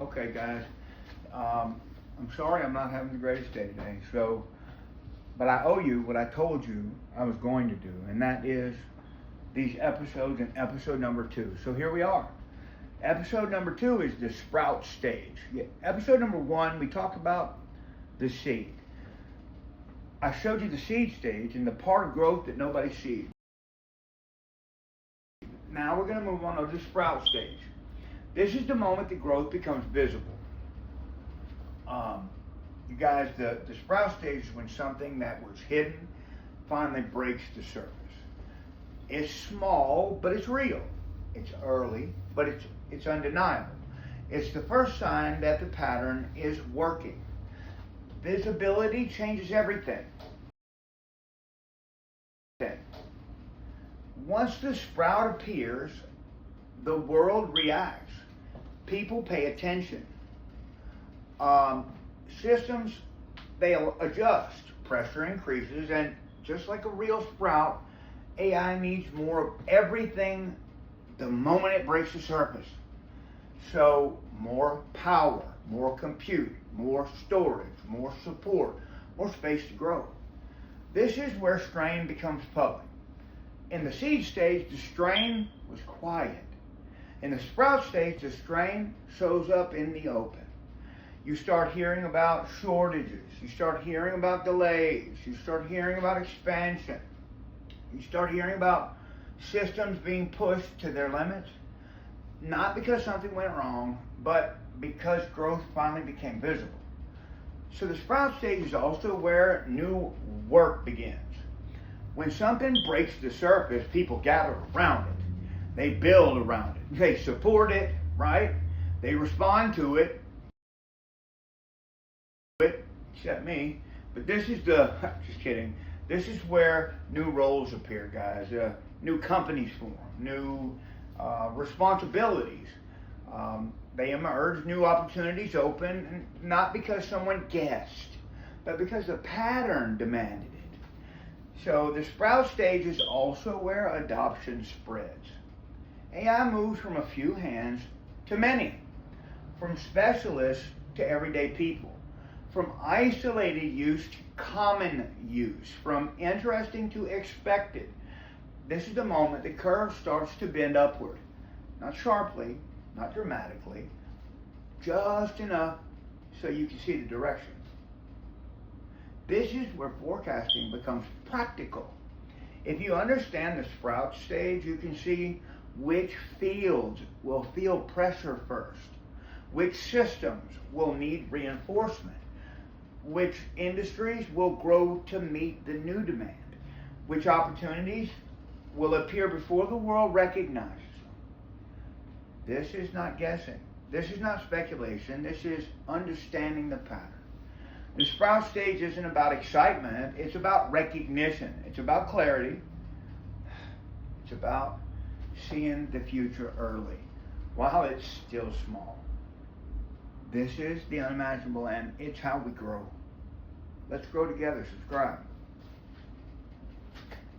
Okay, guys. I'm sorry I'm not having the greatest day today. But I owe you what I told you I was going to do, and that is these episodes and episode number 2. So here we are. Episode number 2 is the sprout stage. Episode number 1, we talked about the seed. I showed you the seed stage and the part of growth that nobody sees. Now we're going to move on to the sprout stage. This is the moment that growth becomes visible. You guys, the sprout stage is when something that was hidden finally breaks the surface. It's small, but it's real. It's early, but it's undeniable. It's the first sign that the pattern is working. Visibility changes everything. Once the sprout appears, the world reacts. People pay attention. Systems, they'll adjust. Pressure increases, and just like a real sprout, AI needs more of everything the moment it breaks the surface. So more power, more compute, more storage, more support, more space to grow. This is where strain becomes public. In the seed stage, the strain was quiet. In the sprout stage, the strain shows up in the open. You start hearing about shortages. You start hearing about delays. You start hearing about expansion. You start hearing about systems being pushed to their limits, not because something went wrong, but because growth finally became visible. So the sprout stage is also where new work begins. When something breaks the surface, people gather around it. They build around it. They support it, right? They respond to it. Except me. But this is just kidding. This is where new roles appear, guys. New companies form, new responsibilities. They emerge, new opportunities open, not because someone guessed, but because the pattern demanded it. So the sprout stage is also where adoption spreads. AI moves from a few hands to many, from specialists to everyday people, from isolated use to common use, from interesting to expected. This is the moment the curve starts to bend upward. Not sharply, not dramatically, just enough so you can see the direction. This is where forecasting becomes practical. If you understand the sprout stage, you can see which fields will feel pressure first, which systems will need reinforcement, which industries will grow to meet the new demand, which opportunities will appear before the world recognizes them. This is not guessing. This is not speculation. This is understanding the pattern. The sprout stage isn't about excitement. It's about recognition. It's about clarity. It's about seeing the future early while it's still small. This is the unimaginable, and it's how we grow. Let's grow together. Subscribe.